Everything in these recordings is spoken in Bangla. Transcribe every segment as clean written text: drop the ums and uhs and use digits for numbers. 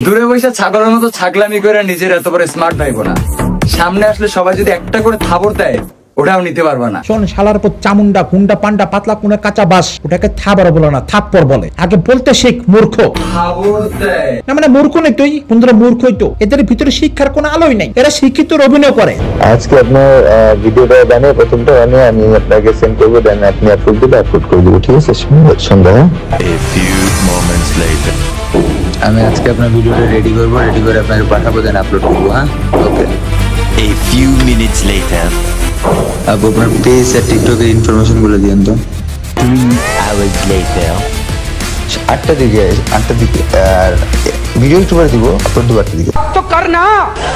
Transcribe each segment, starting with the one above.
দূরে বসে ছাগলের মতো ছাগলামি করে নিজের এত বড় স্মার্ট ভাইবো না। সামনে আসলে সবাই যদি একটা করে থাবর দেয় ওটাও নিতে পারবা না। শোন শালার পর চামুন্ডা গুন্ডা পান্ডা পাতলা কোনা কাঁচা বাস, ওটাকে থাবর বলে না থাপ্পর বলে। আগে বলতে শিখ মূর্খ। থাবর দেয় না মানে মূর্খ নেই তুই, বন্ধুরা মূর্খই তো। এদের ভিতরে শিক্ষার কোনো আলোই নাই, এরা শিক্ষিত অভিনয় করে। আজকে আপনার ভিডিওটা বানিয়ে প্রথমটা বানিয়ে আমি আপনাকে সেন্ড করবো, দেন আপনি আপলোড দিলে আপলোড করে দেবো, ঠিক আছে? সন্ধ্যা আমি আজকে আপনার ভিডিওটা রেডি করবো, রেডি করে আপনাকে পাঠাবো, দেন আপলোড করবো। হ্যাঁ, ওকে। A few minutes later. আপু আপনার পেজ আর টিকটকের ইনফরমেশন গুলো দিয়েন তো। 3 hours later. 8টার দিকে আর ভিডিও একটু করে দিব, আপলোড দিব 8টার দিকে। तो करना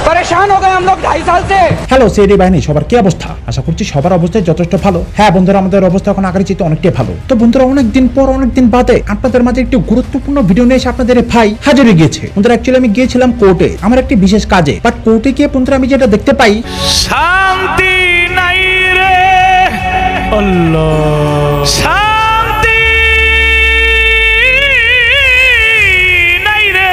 परेशान हो गए हम लोग 2.5 साल से। হ্যালো সিডি বাহিনী, সবার কি অবস্থা? আশা করছি সবার অবস্থায় যথেষ্ট ভালো। হ্যাঁ বন্ধুরা, আমাদের অবস্থা এখন আগের চেয়ে অনেকটাই ভালো। তো বন্ধুরা, অনেকদিন পর অনেকদিন বাদে আপনাদের মাঝে একটি গুরুত্বপূর্ণ ভিডিও নিয়ে এসে আপনাদের ভাই হাজির হয়ে গিয়েছে। বন্ধুরা অ্যাকচুয়ালি আমি গিয়েছিলাম কোর্টে আমার একটি বিশেষ কাজে, বাট কোর্টে গিয়ে বন্ধুরা আমি যেটা দেখতে পাই, শান্তি নাই রে আল্লাহ, শান্তি নাই রে।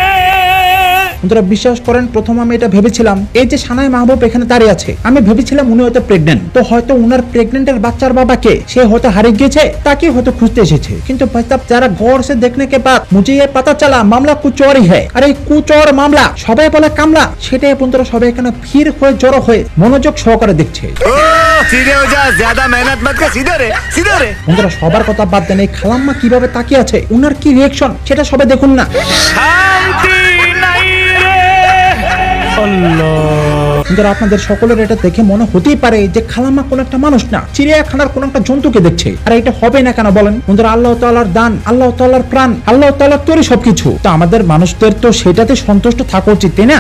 বন্ধুরা বিশ্বাস করেন, প্রথম আমি এটা ভেবেছিলাম, এই যে সানাই মাহবুব এখানে দাঁড়িয়ে আছে, আমি ভেবেছিলাম উনি হয়তো প্রেগনেন্ট। তো হয়তো উনার প্রেগনেন্টের বাচ্চার বাবাকে সে হয়তো হারিয়ে গিয়েছে, তাকে হয়তো খুঁজতে এসেছে। কিন্তু ভাই সাহেব যারা গौर से देखने के बाद मुझे ये पता चला मामला कुछ और ही है। আর এই কুচর মামলা সবাই বলে কামলা, সেটাই বন্ধুরা সবাই এখানে ভিড় হয়ে জড়ো হয়ে মনোযোগ সহকারে দেখছে। सीधे हो जा, ज्यादा मेहनत मत कर, सीधे रे सीधे रे। বন্ধুরা সবার কথা বাদ দেন, এই খালাম্মা কিভাবে তাকিয়ে আছে, উনার কি রিঅ্যাকশন সেটা সবাই দেখুন না। শান্তি নাই রে আল্লাহ। বন্ধুরা আপনাদের সকলের এটা দেখে মনে হতেই পারে যে খালাম্মা কোন একটা মানুষ না, চিড়িয়াখানার কোন একটা জন্তুকে দেখছে। আর এটা হবে না কেন বলেন? বন্ধুরা আল্লাহ তাআলার দান, আল্লাহ তাআলার প্রাণ, আল্লাহ তাআলার তৈরি সবকিছু, তো আমাদের মানুষদের তো সেটাতে সন্তুষ্ট থাকা উচিত, তাই না?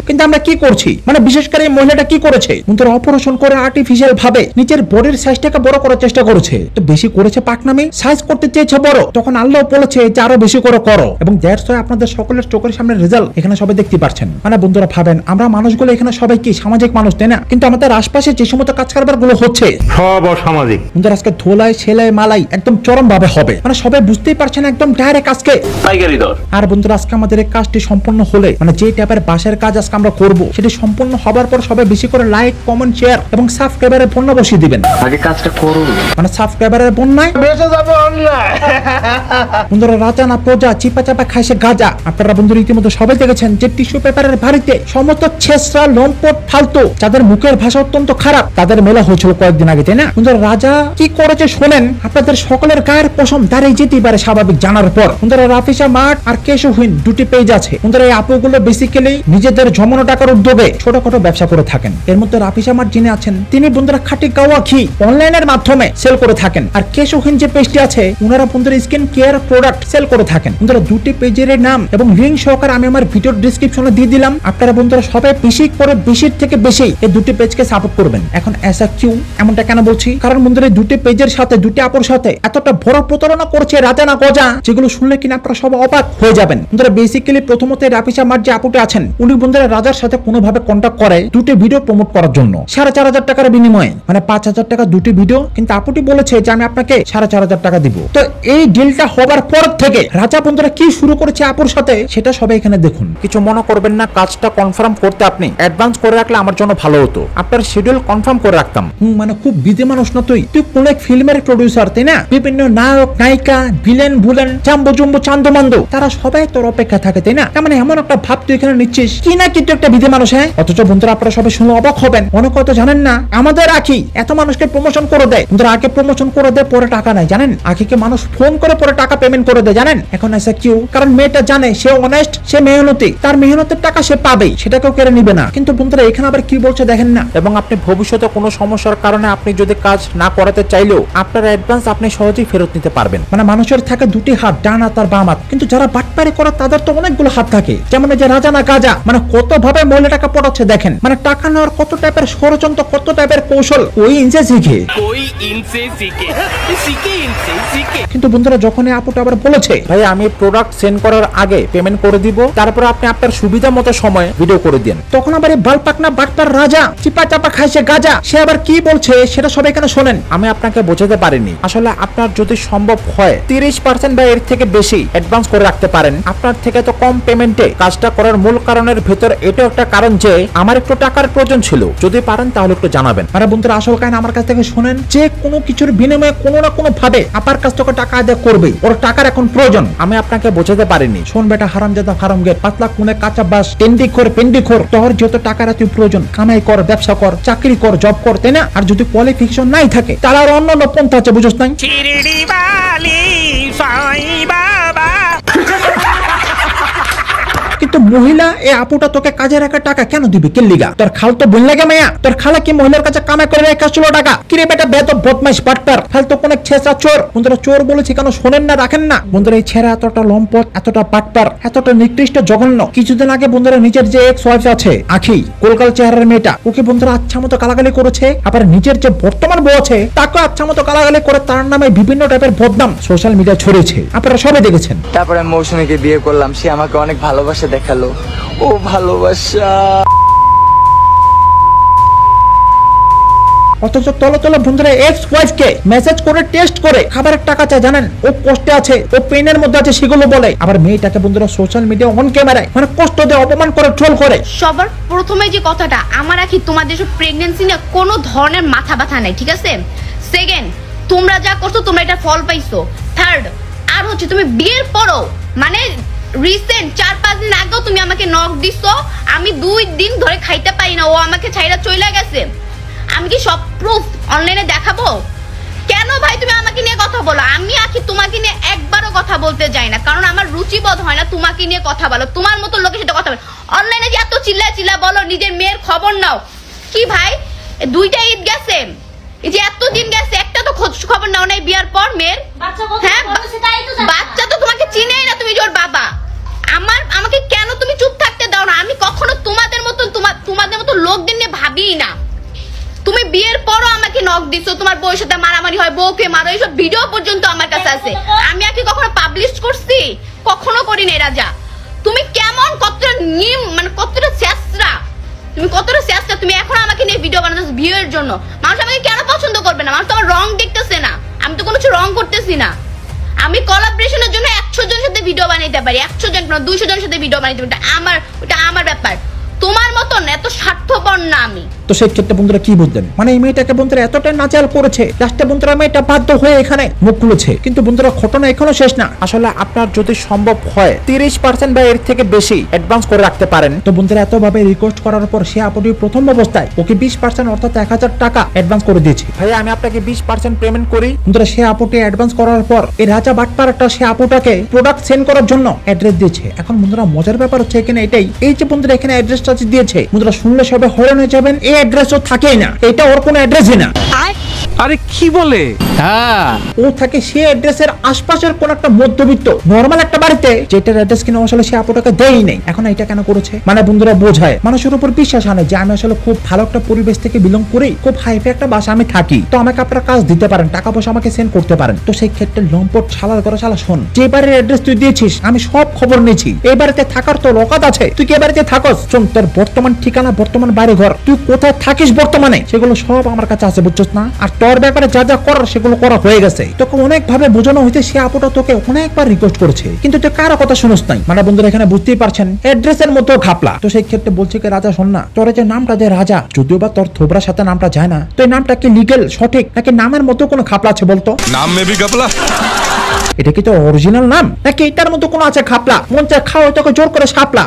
কিন্তু আমরা কি করছি, মানে বিশেষ করে এই মহিলাটা কি করেছে, বন্ধুরা অপারেশন করে আর্টিফিশিয়াল ভাবে নিজের বডির সাইজটাকে বড় করার চেষ্টা করেছে। তো বেশি করেছে পাকনামে, সাইজ করতে চেয়েছে বড়, তখন আল্লাহ বলেছে যে আরো বেশি করে করো, এবং দ্যাটস ওয়াই আপনাদের সকলের চোখের সামনে রেজাল্ট এখানে সবাই দেখতে পাচ্ছেন। মানে বন্ধুরা ভাবেন, আমরা মানুষগুলো এখানে সবাই কি সামাজিক মানুষ, তাই না? কিন্তু আমাদের আশপাশে যে সমস্ত কাজ কারবার গুলো হচ্ছে সব অসামাজিক। বন্ধুরা আজকে ধোলাই সেলাই মালাই একদম চরম ভাবে হবে, মানে সবাই বুঝতেই পারছেন একদম ডাইরেক্ট আজকে পাইকারি দর। আর বন্ধুরা আজকে আমাদের এই কাজটি সম্পূর্ণ হলে, মানে যে টাইপের বাসের কাজ আজকে আমরা করব, সেটি সম্পূর্ণ হবার পর সবাই বেশি করে লাইক কমেন্ট শেয়ার এবং সাবস্ক্রাইবারের বন্যা বসিয়ে দিবেন। আগে কাজটা করুন, মানে সাবস্ক্রাইবারের বন্যায় বেঁচে যাবে অনলাইন। বন্ধুরা রাজা না প্রজা, চিপা চাপা খাইছে গাজা। আপনারা বন্ধুরা ইতিমধ্যে সবাই দেখেছেন যে টিস্যু পেপারের বাড়িতে সমস্ত ছেসরা লম্পট ফালতু যাদের মুখের ভাষা অত্যন্ত খারাপ তাদের মেলা হয়েছিল কয়েকদিন আগে, তাই না? বন্ধুরা রাজা কি করেছে শোনেন, আপনাদের সকলের গায়ের পশম দাঁড়িয়ে যেতেই পারে স্বাভাবিক জানার পর। বন্ধুরা রাফিসা মার্ট আর কেশোহীন দুটি পেজ আছে। বন্ধুরা এই আপুগুলো বেসিক্যালি নিজেদের জমানো টাকার উদ্যোগে ছোটখাটো ব্যবসা করে থাকেন। এর মধ্যে রাফিসা মার্ট যিনি আছেন তিনি বন্ধুরা খাঁটি গাওয়া ঘি অনলাইনের মাধ্যমে সেল করে থাকেন, আর কেশোহীন যে পেজটি আছে উনারা বন্ধুরা স্কিন কেয়ার প্রোডাক্ট সেল করে থাকেন। বন্ধুরা দুটি পেজের নাম এবং লিংক সহকারে আমি আমার ভিডিওর ডেসক্রিপশনে দিয়ে দিলাম। আপনারা বন্ধুরা সবাই বেশি করে বেশির থেকে বেশি এই দুটি পেজকে সাপোর্ট করবেন। এখন এসা কিউ এমনটা কেন বলছি, কারণ বন্ধুরা এই দুটি পেজের সাথে দুটি আপুর সাথে এতটা বড় প্রতারণা করছে রাজা না গজা, যেগুলো শুনলে কিনা আপনারা সব অবাক হয়ে যাবেন। বন্ধুরা বেসিক্যালি প্রথমত রাফিসা মার্ট যে আপুটি আছেন উনি বন্ধুরা রাজার সাথে কোনোভাবে কন্ট্যাক্ট করে দুটি ভিডিও প্রমোট করার জন্য 4,500 টাকার বিনিময়ে, মানে 5,000 টাকা দুটি ভিডিও, কিন্তু আপুটি বলেছে যে আমি আপনাকে 4,500 টাকা দিব। তো এই ডিলটা হবার পর থেকে রাজা বন্ধুরা কি শুরু করেছে আপুর সাথে সেটা সবাই এখানে দেখুন। কিছু মনে করবেন না, কাজটা কনফার্ম করতে আপনি অ্যাডভান্স করে রাখলে আমার জন্য ভালো হতো, আপনার শিডিউল কনফার্ম করে রাখতাম। মানে খুব বিধি মানুষ না তুই, তুই কোন এক ফিল্মের প্রডিউসার, তাই না? বিভিন্ন নায়ক নায়িকা ভিলেন বুলেন জাম্বো জম্বো চান্দমান্দো তারা সবাই তোর অপেক্ষা থাকে, তাই না? মানে এমন একটা ভাব তুই এখানে নিচ্ছিস কি না, কিন্তু একটা বিধি মানুষ। হ্যাঁ, অথচ বন্ধুরা আপনারা সবাই শুনে অবাক হবেন, অনেক হয়তো জানেন না আমাদের আখি এত মানুষকে প্রমোশন করে দেয়। বন্ধুরা আগে প্রমোশন করে দেয় পরে টাকা নেয়, জানেন? আখিকে মানুষ ফোন করে পরে টাকা পেমেন্ট করে দেয়, জানেন? এখন এসা কিউ, কারণ মেয়েটা জানে সে অনেস্ট, সে মেহনতি, তার মেহনতের টাকা সে পাবেই, সেটা কেউ কেড়ে নিবে না। কিন্তু বন্ধুরা এখানে আবার কি বলছে দেখেন না, এবং আপনি ভবিষ্যতে কোনো সমস্যার কারণে আপনি যদি কাজ না করাতে চাইলেও আপনার অ্যাডভান্স আপনি সহজেই ফেরত নিতে পারবেন। মানে মানুষের থাকে দুটি হাত, ডান হাত আর বাম হাত, কিন্তু যারা বাটপারি করে তাদের তো অনেকগুলো হাত থাকে, যেমন যে রাজা না গাজা, মানে কত ভাবে মহিলাটাকে পড়াচ্ছে দেখেন, মানে টাকা নেওয়ার কত টাইপের ষড়যন্ত্র, কত টাইপের কৌশল ওই ইনসে শিখে। কিন্তু বন্ধুরা যখন আপুটা আবার বলেছে ভাই আমি প্রোডাক্ট সেন্ড করার আগে পেমেন্ট করে দিব, তারপর আপনি আপনার সুবিধা মতো সময় ভিডিও করে দেন, তখন আবার এই বালপাকনা বাটপার রাজা চিপা চাপা খাইছে গাজা, সে আবার কি বলছে সেটা সবাই এখানে শোনেন। আমি আপনাকে বোঝাতে পারিনি, আসলে আপনার যদি সম্ভব হয় 30% বা এর থেকে বেশি অ্যাডভান্স করে রাখতে পারেন, আপনার থেকে তো কম পেমেন্টে কাজটা করার মূল কারণের ভেতর এটা একটা কারণ যে আমার একটু টাকার প্রয়োজন ছিল, যদি পারেন তাহলে একটু জানাবেন। আরে বন্ধুরা আসল কাহিনী আমার কাছ থেকে শোনেন, যে কোনো কিছুর বিনিময়ে কোনো না কোনো ভাবে আপনার কাছ থেকে টাকা আদায় করবে, ওর টাকার এখন প্রয়োজন। আমি আপনাকে বোঝাতে পারিনি। শোন বেটা হারামজাদা হারামগেট পাতলা কোনে কাঁচা বাস পেন্ডিখোর তোর যত টাকার এত প্রয়োজন, কামাই কর, ব্যবসা কর, চাকরি কর, জব কর, তাই না? আর যদি কোয়ালিফিকেশন নাই থাকে তাহলে আর অন্য পন্থা আছে, বুঝছ নাই? কিন্তু মহিলা এই আপুটা তোকে কাজে রাখা টাকা কেন দিবে? কে লিগা? তোর খাল তো বোন লাগে মায়া? তোর খালা কি মহিলার কাছে কামাই করে রেখে আসছিল টাকা? কিরে বেটা বেদব বদমাইশ বাটপার ফালতু কোন ছেঁচা চোর। বন্ধুরা চোর বলেছি কেন শোনেন না, রাখেন না? বন্ধুরা এই ছেঁড়া এতটা লম্পট, এতটা বাটপার, এতটা নিকৃষ্ট জঘন্য। কিছুদিন আগে বন্ধুরা নিজের যে এক্স ওয়াইফ আছে আখি, কলকাল চেহারার মেয়েটা, ওকে বন্ধুরা আচ্ছা মতো গালাগালি করেছে। আবার নিজের যে বর্তমান বউ আছে তাকে আচ্ছা মতো গালাগালি করে তার নামে বিভিন্ন টাইপের বদনাম সোশ্যাল মিডিয়া ছড়িয়েছে, আপনারা সবাই দেখেছেন। তারপরে আমি মৌসুমীকে বিয়ে করলাম, সে আমাকে অনেক ভালোবাসা দেখালো। ও ভালোবাসা অথচ তলে তলে বন্ধুরা এক্স ওয়াইফ কে মেসেজ করে টেস্ট করে খাবারের টাকা চায়, জানেন? ও কষ্টে আছে, ও পেনের মধ্যে আছে, সেগুলো বলে। আবার মেয়েটাকে বন্ধুরা সোশ্যাল মিডিয়া অন ক্যামেরায় মানে কষ্ট দিয়ে অপমান করে ট্রোল করে। সবার প্রথমে যে কথাটা, আমার আখি তোমাদের সব প্রেগন্যান্সি না কোনো ধরনের মাথা ব্যথা নাই, ঠিক আছে? সেকেন্ড, তোমরা যা করছো তোমরা এটা ফল পাইছো। থার্ড, আর হচ্ছে তুমি বিয়ের পরও মানে রিসেন্ট 4-5 দিন আগেও তুমি আমাকে নক দিছো, আমি 2 দিন ধরে খাইতে পারি না, ও আমাকে ছাইরা চইলা গেছে। আমি কি সব প্রুফ অনলাইনে দেখাবো? কেন ভাই তুমি আমাকে নিয়ে কথা বলো? আমি আখি তোমাকে নিয়ে একবারও কথা বলতে যাই না, কারণ আমার রুচিবোধ হয় না তোমাকে নিয়ে কথা বলো। তোমার মতো লোকের সাথে কথা বলো, অনলাইনে যে এত চিল্লা বলো, নিজের মেয়ের খবর নাও। কি ভাই 2টা ঈদ গেছে, এই যে এত দিন গেছে, একটা তো খোঁজ খবর নাও নাই বিয়ার পর মেয়ের? হ্যাঁ বাচ্চা তো তোমাকে চিনেই না, তুমি ওর বাবা। আমাকে কেন তুমি চুপ থাকতে দাও না? আমি কখনো তোমাদের মতো লোকদের নিয়ে ভাবিই না। তুমি বিয়ের পরও আমাকে নক দিছো, তোমার বউয়ের সাথে মারামারি হয়, বউকে মারো, এইসব ভিডিও পর্যন্ত আমার কাছে আছে। আমি আগে কখনো পাবলিশ করছি? কখনো করি নাই রাজা। তুমি কেমন কতটা মানে কতটা চেষ্টা, তুমি এখন আমাকে নিয়ে ভিডিও বানাচ্ছো ভিউয়ের জন্য। মানুষ আমাকে কেন পছন্দ করবে না? মানুষ তো আমার রং দেখতেছে না, আমি তো কোনো কিছু রং করতেছি না। আমি কোলাবরেশনের জন্য 100 জনের সাথে ভিডিও বানাইতে পারি, 100 জন না 200 জনের সাথে ভিডিও বানাইতে পারি, ওটা আমার ব্যাপার। তোমার মতন এত স্বার্থপর না আমি। তো সেই ক্ষেত্রে বন্ধুরা কি বুঝলেন? মানে এই মেয়েটাকে বন্ধুরা এতটাই নাচাল করেছে, লাস্টে বন্ধুরা মেয়েটা বাধ্য হয়ে এখানে মুখ খুলেছে। কিন্তু বন্ধুরা ঘটনা এখনো শেষ না। আসলে আপনার যদি সম্ভব হয় 30% বা এর থেকে বেশি অ্যাডভান্স করে রাখতে পারেন, তো বন্ধুরা এত ভাবে রিকোয়েস্ট করার পর সে আপুটি প্রথম অবস্থায় ওকে 20% অর্থাৎ 1000 টাকা অ্যাডভান্স করে দিয়েছে। ভাই আমি আপনাকে 20% পেমেন্ট করি। বন্ধুরা সে আপুটি অ্যাডভান্স করার পর এই রাজা বাটপারটা সে আপুটাকে প্রোডাক্ট সেন্ড করার জন্য অ্যাড্রেস দিয়েছে। এখন বন্ধুরা মজার ব্যাপার হচ্ছে এখানে এটাই, এই যে বন্ধুরা এখানে অ্যাড্রেসটা দিয়েছে, বন্ধুরা শুনলে সবাই হয়রান হয়ে যাবেন। এই অ্যাড্রেসও থাকেই না, এটা ওর কোনো অ্যাড্রেসই না। আরে কি বলে? হ্যাঁ ও থাকে সে অ্যাড্রেসের আশপাশের কোন একটা মধ্যবিত্ত নরমাল একটা বাড়িতে, যেটার অ্যাড্রেস কিনা আসলে সে আপুটাকে দেয়ই নেই। এখন এটা কেন করেছে? মানে বন্ধুরা বোঝায় মানুষের উপর বিশ্বাস আনে যে আমি আসলে খুব ভালো একটা পরিবেশ থেকে বিলং করি, খুব হাইফাই একটা বাসা আমি থাকি, তো আমাকে আপনারা কাজ দিতে পারেন, টাকা পয়সা আমাকে সেন্ড করতে পারেন। তো সেই ক্ষেত্রে লম্পট শালার করে শালা শোন, যে বাড়ির অ্যাড্রেস তুই দিয়েছিস আমি সব খবর নিয়েছি, এই বাড়িতে থাকার তো লোকাত আছে, তুই কি বাড়িতে থাকস? শোন তোর বর্তমান ঠিকানা, বর্তমান বাড়ি ঘর, তুই কোথায় থাকিস বর্তমানে, সেগুলো সব আমার কাছে আছে, বুঝছস না? আর তোর ব্যাপারে যা যা করার সেগুলো করা হয়ে গেছে। তোকে অনেক ভাবে বোঝানো হয়েছে, সে আপুটা তোকে অনেকবার রিকোয়েস্ট করেছে, কিন্তু তুই কারো কথা শুনস নাই। মানে বন্ধুরা এখানে বুঝতেই পারছেন অ্যাড্রেসের মতো ঘাপলা। তো সেই ক্ষেত্রে বলছে কি রাজা শোন না, তোর যে নামটা যে রাজা, যদিও বা তোর থোবরার সাথে নামটা যায় না, তো এই নামটা কি লিগেল সঠিক নাকি নামের মতো কোনো ঘাপলা আছে বলতো? नाम में भी घपला। এটা কি তোর অরিজিনাল নাম নাকি এটার মতো কোনো আছে ঘাপলা? মন চায় খাও, তোকে জোর করে সাপলা।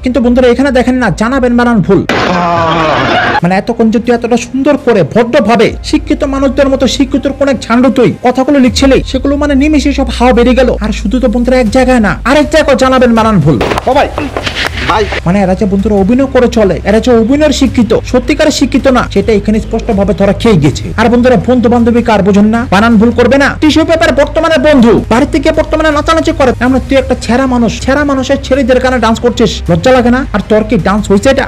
কিন্তু বন্ধুরা এখানে দেখেন না, জানাবেন বানান ভুল। মানে এতক্ষণ যদি এতটা সুন্দর করে ভদ্র ভাবে শিক্ষিত মানুষদের মতো শিক্ষিত কোন এক ঝান্ডু তুই কথাগুলো লিখছিলে, সেগুলো মানে নিমেষে সব হাওয়া বেরিয়ে গেল। আর শুধু তো বন্ধুরা এক জায়গায় না, আরেক জায়গায় জানাবেন বানান ভুল। মানে এরা যে বন্ধুরা অভিনয় করে চলে, এরা যে অভিনয়ের শিক্ষিত, সত্যিকারের শিক্ষিত না, সেটা এখানে স্পষ্ট ভাবে ধরা খেয়ে গেছে। আর বন্ধুরা বন্ধু বান্ধবী কার বোঝেন না, বানান ভুল করবে না। টিস্যু পেপার বর্তমানে বন্ধু বাড়িতে গিয়ে বর্তমানে নাচানাচি করে, আমরা তুই একটা ছেঁড়া মানুষ, ছেঁড়া মানুষের ছেলেদের গানে ডান্স করছিস, লজ্জা লাগে না? আর তোর কি ডান্স হয়েছে এটা?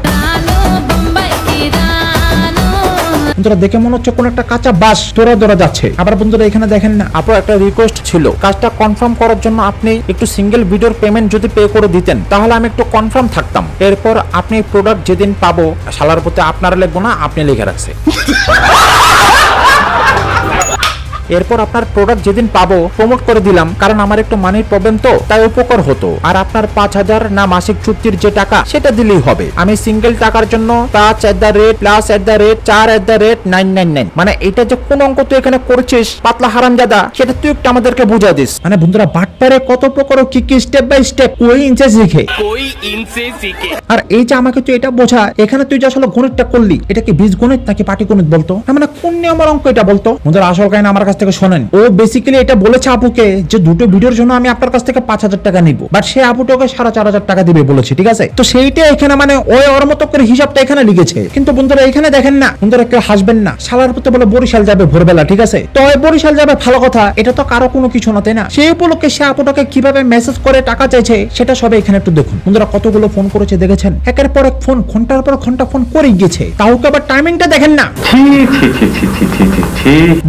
বন্ধুরা দেখে মনে হচ্ছে কোন একটা কাঁচা বাস দৌড়া যাচ্ছে। আবার বন্ধুরা এখানে দেখেন না, আপু একটা রিকোয়েস্ট ছিল, কাজটা কনফার্ম করার জন্য আপনি একটু সিঙ্গেল ভিডিওর পেমেন্ট যদি পে করে দিতেন তাহলে আমি একটু কনফার্ম থাকতাম। এরপর আপনি প্রোডাক্ট যেদিন পাবো শালার প্রতি আপনারা লিখবো না, আপনি লিখে রাখছে। এরপর আপনার প্রোডাক্ট যেদিন পাবো প্রমোট করে দিলাম, কারণ আমার একটু মানির প্রবলেম তো, তাই উপকার হতো। আর আপনার 5000 না মাসিক চুক্তির যে টাকা সেটা দিলেই হবে। আমি সিঙ্গেল টাকার জন্য 5@+4@999, মানে এটা যে কোন অঙ্ক তুই এখানে করছিস পাতলা হারামজাদা, সেটা তুই একটু আমাদেরকে বুঝা দিস। মানে বন্ধুরা বাটপারে কত প্রকার কি স্টেপ বাই স্টেপ ওই ইঞ্চে শিখে। আর এই যে আমাকে তুই এটা বোঝা, এখানে তুই যে আসলে গণিতটা করলি এটা কি বীজগণিত নাকি পাটিগণিত বলতো, মানে কোন নিয়মের অঙ্ক এটা বলতো। বন্ধুরা আসল কাহিনী আমার কাছ থেকে শোনেন। ও বেসিক্যালি এটা বলেছে আপুকে যে দুটো ভিডিওর জন্য আমি আপনার কাছ থেকে 5000 টাকা নিব, বাট সে আপুটাকে 4500 টাকা দিবে বলেছে, ঠিক আছে। তো সেইটা এখানে মানে ওর মতো করে হিসাবটা এখানে লিখেছে। কিন্তু বন্ধুরা এখানে দেখেন না, বন্ধুরা কেউ হাসবেন না, শালার পুতে বলে বরিশাল যাবে ভোরবেলা, ঠিক আছে। তো বরিশাল যাবে ভালো কথা, এটা তো কারো কোনো কিছু না, তাই না। সেই উপলক্ষে সে আপুটাকে কিভাবে মেসেজ করে টাকা চাইছে সেটা সবাই এখানে একটু দেখুন। বন্ধুরা কতগুলো ফোন করেছে দেখেছেন, একের পর এক ফোন, ঘন্টার পর ঘন্টা ফোন করে গিয়েছে। তাও আবার টাইমিংটা দেখেন না।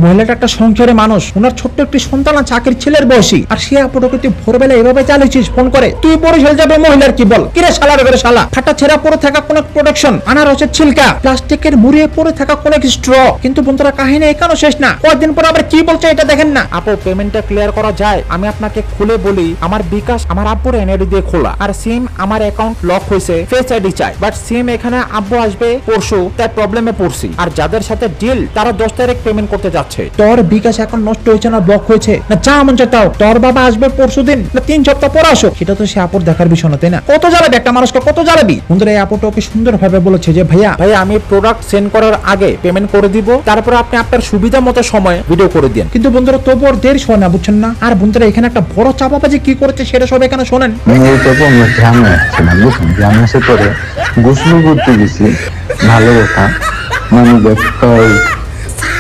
মহিলাটা একটা সংসারে মানুষ, ওনার ছোট্ট একটি সন্তান আছে চাকরির ছেলের বয়সী, আর সে আপুটাকে তুই ভোরবেলা এভাবে চালিয়েছিস ফোন করে, তুই বরিশাল যাবে মহিলার কি বল, কিরে শালার ঘরে শালা, ফাটা ছেঁড়া পড়ে থাকা কোন প্রোডাকশন, আনারসের ছিলকা, প্লাস্টিকের মুড়িয়ে পড়ে থাকা কোন স্ট্র। কিন্তু বন্ধুরা কাহিনী এখানেও শেষ না, কয়েকদিন পর আবার কি বলছে এটা দেখেন না। আপু পেমেন্টটা ক্লিয়ার করা যায়, আমি আপনাকে খুলে বলি, আমার বিকাশ আমার আব্বুর এনআইডি দিয়ে খোলা, আর সিম আমার অ্যাকাউন্ট লক হয়েছে, ফেস আইডি চাই, বাট সিম এখানে আব্বু আসবে পরশু, তাই প্রবলেমে পড়ছি। আর যাদের সাথে ডিল তারা 10 তারিখ পেমেন্ট করতে যাচ্ছে। তোর বিকাশ এখন নষ্ট হয়েছে না ব্লক হয়েছে, না যা মন চাও, তোর বাবা আসবে পরশু দিন না 3 সপ্তাহ পর আসো, সেটা তো সে আপুর দেখার বিষয় না, তাই না। কত জ্বালাবি একটা মানুষকে, কত জ্বালাবি। বন্ধুরা এই আপুটা ওকে সুন্দর ভাবে বলেছে যে ভাইয়া আমি প্রোডাক্ট সেন্ড করার আগে পেমেন্ট করে দিব, তারপর আপনি আপনার সুবিধা মতো সময় ভিডিও করে দেন। কিন্তু বন্ধুরা তবু ওর দেরি হয় না, বুঝছেন না। আর বন্ধুরা এখানে একটা বড় চাপাবাজি কি করেছে সেটা সব এখানে শোনেন। গ্রামে এসে পরে গোসল করতে গেছি, ভালো কথা, মানে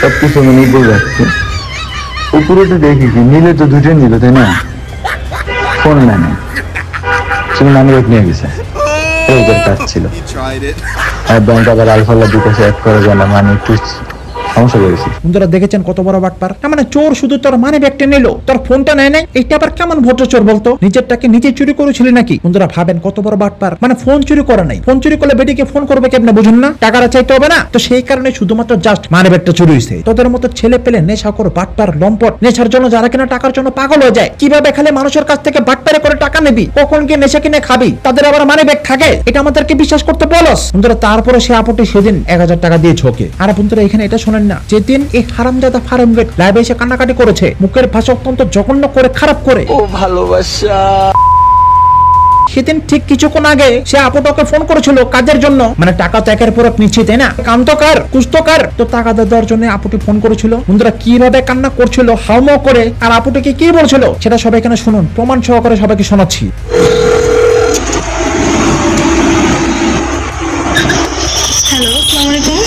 সবকিছু মানে যাচ্ছে। উপরে তো দেখি কি নিলে তো দুটো নিল, তাই না। ফোন নেয় শুধু মানি ব্যাগ নিয়ে গেছে, কাজ ছিল। আর ব্যাংক আবার আলফাল্লা বিকাশে অ্যাড করা যায় না, মানে একটু সমস্যা করেছি। বন্ধুরা দেখেছেন কত বড় বাটপার, মানে চোর শুধু তোর মানি ব্যাগটা নিল, তোর ফোনটা নেয় নাই। এটা আবার কেমন ভদ্র চোর বলতো, নিজেরটাকে নিজে চুরি করেছিলি নাকি। বন্ধুরা ভাবেন কত বড় বাটপার, মানে ফোন চুরি করে নাই, ফোন চুরি করলে বেটিকে ফোন করবে কেমনে বুঝুন না, টাকাটা চাইতে হবে না। তো সেই কারণে শুধুমাত্র জাস্ট মানি ব্যাগটা চুরি হয়েছে। তোদের মতো ছেলে পেলে নেশাখোর বাটপার লম্পট, নেশার জন্য যারা কিনা টাকার জন্য পাগল হয়ে যায়, কিভাবে খালি মানুষের কাছ থেকে বাটপারে করে টাকা নিবি, কখন গিয়ে নেশা কিনে খাবি, তাদের আবার মানি ব্যাগ থাকে, এটা আমাদেরকে বিশ্বাস করতে বলস। বন্ধুরা তারপরে সে আপুটি সেদিন 1000 টাকা দিয়ে ঝোঁকে। আর বন্ধুরা এখানে এটা শোনেন না, যেদিন এই হারামজাদা ফার্মগেট লাইভে এসে কান্নাকাটি করেছে, মুখের ভাষা অত্যন্ত জঘন্য করে খারাপ করে, ও ভালোবাসা, সেদিন ঠিক কিছুক্ষণ আগে সে আপুটাকে ফোন করেছিল কাজের জন্য, মানে টাকা তো একের পর এক নিচ্ছে, তাই না। কান্তকার কুস্তকার, তো টাকা দেওয়ার জন্য আপুটি ফোন করেছিল। বন্ধুরা কিভাবে কান্না করছিল হাউমাউ করে, আর আপুটিকে কি বলছিল সেটা সবাই এখানে শুনুন, প্রমাণ সহকারে সবাইকে শোনাচ্ছি। হ্যালো, আসসালামু আলাইকুম।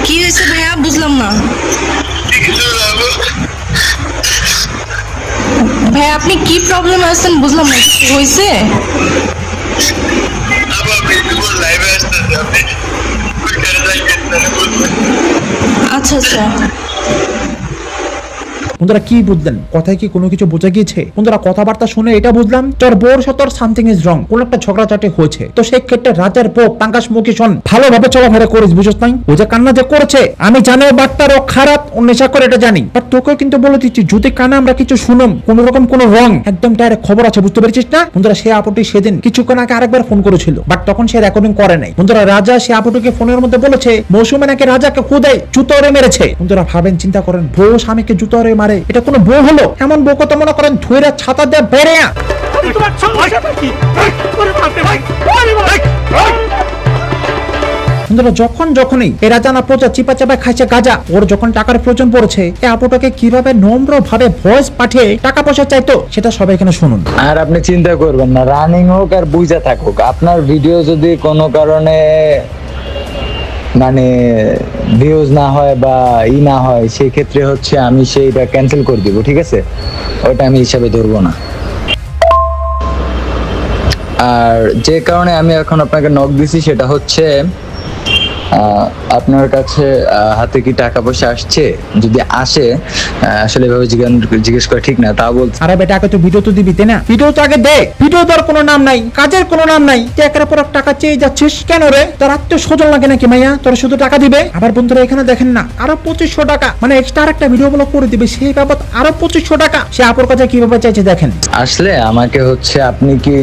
কি হয়েছে ভাইয়া, বুঝলাম না। ভাইয়া আপনি কি প্রবলেম আছেন বুঝলাম না, কিছু হয়েছে? আচ্ছা আচ্ছা। বন্ধুরা কি বুঝলেন, কথায় কি কোনো কিছু বোঝা গিয়েছে? বন্ধুরা কথাবার্তা শুনে এটা বুঝলাম তোর বোর সতর সামথিং ইজ রং, কোন একটা ঝগড়াঝাটি হয়েছে। তো সেই ক্ষেত্রে রাজার বউ পাঙ্গাস মুখী শোন, ভালোভাবে চলাফেরা করিস, বুঝছ নাই। ও যে কান্না যে করেছে, আমি জানি বাট্টার ও খারাপ, ও নেশা করে এটা জানি, বাট তোকে কিন্তু বলে দিচ্ছি যদি কানে আমরা কিছু শুনুম কোন রকম কোন রং, একদম ডাইরেক্ট খবর আছে, বুঝতে পেরেছিস না। বন্ধুরা সে আপুটি সেদিন কিছুক্ষণ আগে আরেকবার ফোন করেছিল, বাট তখন সে রেকর্ডিং করে নাই। বন্ধুরা রাজা সে আপুটিকে ফোনের মধ্যে বলেছে মৌসুমে নাকি রাজাকে খুদাই জুতোরে মেরেছে। বন্ধুরা ভাবেন, চিন্তা করেন, বউ স্বামীকে জুতোরে মারে, এটা কোনো বউ হলো? এমন বউ কত মনে করেন ধুইরা ছাতা দিয়ে বেড়ে। যখনই এরা জানা প্রজা চিপা চাপা খাইছে গাজা, ওর যখন টাকার প্রয়োজন পড়েছে, এই আপুটাকে কিভাবে নম্র ভাবে ভয়েস পাঠিয়ে টাকা পয়সা চাইতো সেটা সবাই এখানে শুনুন। আর আপনি চিন্তা করবেন না, রানিং হোক আর বুঝা থাকুক, আপনার ভিডিও যদি কোনো কারণে মানে ভিউজ না হয় বা না হয়, সেই ক্ষেত্রে হচ্ছে আমি সেইটা ক্যান্সেল করে দিব, ঠিক আছে। ওটা আমি হিসাবে ধরবো না। আর যে কারণে আমি এখন আপনাকে নক দিছি সেটা হচ্ছে আপনার কাছে হাতে কি টাকা পয়সা আসছে, যদি আসে আসলে এভাবে জিজ্ঞেস করা ঠিক না, তা বলছে। আরে বেটা আগে তো ভিডিও তো দিবি তাই না? ভিডিও তো আগে দে। ভিডিও দেওয়ার কোনো নাম নাই, কাজের কোনো নাম নাই, একের পর টাকা চেয়ে যাচ্ছিস কেন রে? তোর আত্মীয় স্বজন লাগে নাকি মাইয়া তোর শুধু টাকা দিবে? আবার বন্ধুরা এখানে দেখেন না আরো 2500 টাকা, মানে এক্সট্রা আরেকটা ভিডিও গুলো করে দিবে সেই বাবদ আরো 2500 টাকা সে আপুর কাছে কিভাবে চাইছে দেখেন। আসলে আমাকে হচ্ছে আপনি কি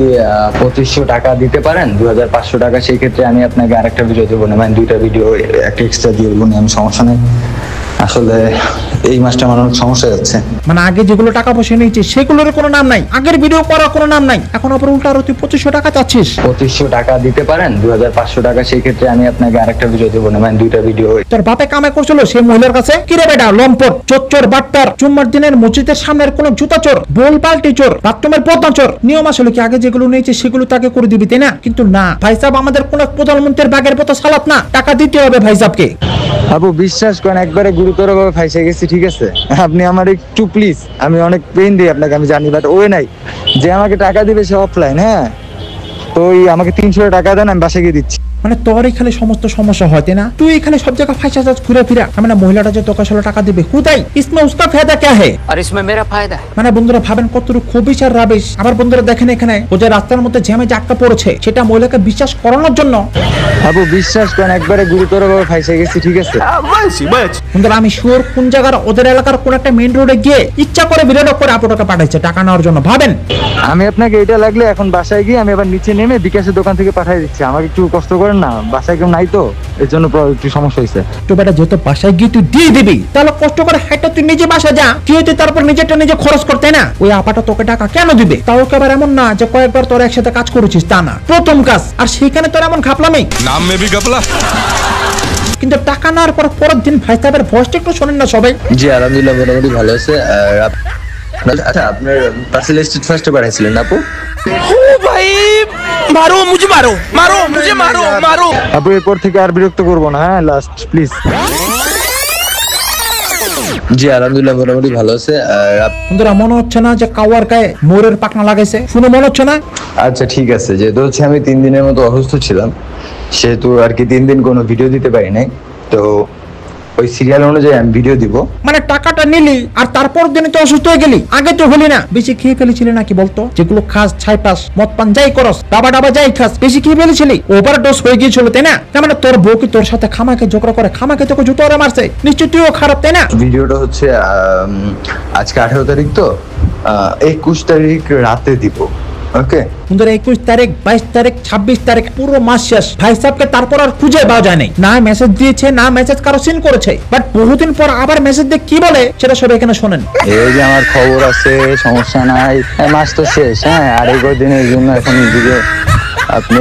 2500 টাকা দিতে পারেন, 2500 টাকা, সেই ক্ষেত্রে আমি আপনাকে আরেকটা ভিডিও দেবো না, মানে দুইটা ভিডিও একটা এক্সট্রা দিয়ে দেবো না, আমি সমস্যা নেই। আসলে এই মাসটা আমার অনেক সমস্যা যাচ্ছে। মানে আগে যেগুলো টাকা পয়সা নিয়েছে সেগুলোর কোনো নাম নাই, আগের ভিডিও করার কোনো নাম নাই, এখন আবার উল্টা আরো তুই 2500 টাকা চাচ্ছিস। 2500 টাকা দিতে পারেন, 2500 টাকা, সেই ক্ষেত্রে আমি আপনাকে আরেকটা ভিডিও দেবো না, মানে দুইটা ভিডিও। তোর বাপে কামাই করছিল সেই মহিলার কাছে? কিরে বেটা লম্পট চোর বাট্টার, জুম্মার দিনের মসজিদের সামনের কোন জুতা চোর, বোল পাল্টি চোর, বাথরুমের পর্দা চোর। নিয়ম আসলে কি আগে যেগুলো নিয়েছে সেগুলো তাকে করে দিবি তাই না? কিন্তু না ভাই সাহেব, আমাদের কোন প্রধানমন্ত্রীর বাগের পথ সালাত না, টাকা দিতে হবে ভাই সাহেবকে। আপু বিশ্বাস করেন একবারে গুরুতর ভাবে ফাইসে গেছি, ঠিক আছে? আপনি আমার একটু প্লিজ, আমি অনেক পেইন দিই আপনাকে আমি জানি, বাট ওই নাই যে আমাকে টাকা দিবে সে অফলাইন। হ্যাঁ তো আমাকে 300 টাকা দেন, আমি বাসায় গিয়ে দিচ্ছি। মানে তোর এখানে সমস্ত সমস্যা হয় তাই না? তুই এখানে সব জায়গায় ফাইসা যাস ঘুরে ফিরা, মানে মহিলাটা যে তোকে আসলে টাকা দিবে হুদাই ইসমে উসকা ফায়দা क्या है और इसमें मेरा फायदा है। মানে বন্ধুরা ভাবেন কতটুকু খুবই আর রাবিশ। আবার বন্ধুরা দেখেন এখানে ও যে রাস্তার মধ্যে জ্যামে যে আটকা পড়েছে সেটা মহিলাকে বিশ্বাস করানোর জন্য। আপু বিশ্বাস করেন একবারে গুরুতর ভাবে ফাইসে গেছি, ঠিক আছে? বন্ধুরা আমি শিওর কোন জায়গার ওদের এলাকার কোন একটা মেইন রোডে গিয়ে ইচ্ছা করে ভিডিও করে আপু টাকা পাঠাইছে টাকা নেওয়ার জন্য। ভাবেন আমি আপনাকে এটা লাগলে এখন বাসায় গিয়ে আমি আবার নিচে নেমে বিকাশের দোকান থেকে পাঠিয়ে দিচ্ছি। আমাকে একটু কষ্ট করেন না, বাসায় কেউ নাই তো এর জন্য একটু সমস্যা হয়েছে। তো বেটা যেহেতু বাসায় গিয়ে তুই দিয়ে দিবি তাহলে কষ্ট করে হাইটা তুই নিজে বাসা যা, কি হইতে তারপর নিজেরটা নিজে খরচ করতে না। ওই আপাটা তোকে টাকা কেন দিবে? তাও একেবার এমন না যে কয়েকবার তোর একসাথে কাজ করেছিস, তা না, প্রথম কাজ, আর সেখানে তোর এমন ঘাপলামি नाम में भी घपला। কিন্তু টাকা নেওয়ার পর পরের দিন ভাই সাহেবের ভয়েসটা একটু শোনেন না সবাই। জি আলহামদুলিল্লাহ মোটামুটি ভালো আছে। আচ্ছা আপনার পার্সেল স্ট্রিট ফার্স্টে পাঠাইছিলেন আপু? भाई मारो मुझे, मारो मारो मुझे, मारो मारो। আপু এরপর থেকে আর বিরক্ত করবো না, হ্যাঁ লাস্ট প্লিজ। জি আলহামদুলিল্লাহ মোটামুটি ভালো আছে। বন্ধুরা মনে হচ্ছে না যে কাওয়ার গায়ে মোরের পাখনা লাগাইছে? শুনে মনে হচ্ছে না? আচ্ছা ঠিক আছে, যেহেতু হচ্ছে আমি 3 দিনের মতো অসুস্থ ছিলাম সেহেতু আর কি 3 দিন কোনো ভিডিও দিতে পারি নাই, তো ওই সিরিয়াল অনুযায়ী আমি ভিডিও দিব। মানে টাকাটা নিলি আর তারপর দিনে তো অসুস্থ হয়ে গেলি, আগে তো হলি না? বেশি খেয়ে ফেলেছিলি নাকি বলতো? যেগুলো খাস ছাই পাস মদ পান যাই করস ডাবা ডাবা যাই খাস, বেশি খেয়ে ফেলেছিলি, ওভারডোজ হয়ে গিয়েছিল তাই না? তার মানে তোর বউ কি তোর সাথে খামাকে ঝগড়া করে খামাকে তোকে জুতো ওরা মারছে? নিশ্চয় তুইও খারাপ তাই না? ভিডিওটা হচ্ছে আজকে 18 তারিখ, তো 21 তারিখ রাতে দিব। ওকে বন্ধুরা 21 তারিখ 22 তারিখ 26 তারিখ পুরো মাস শেষ। ভাই সাহেবকে তারপর আর খুঁজে পাওয়া যায় নাই, না মেসেজ দিয়েছে না মেসেজ কারো সিন করেছে, বাট বহুদিন পর আবার মেসেজ দিয়ে কি বলে সেটা সব এখানে শোনেন। এই যে আমার খবর আছে, সমস্যা নাই, মাস তো শেষ, হ্যাঁ আর এই কদিনের জন্য এখন ভিডিও আপনি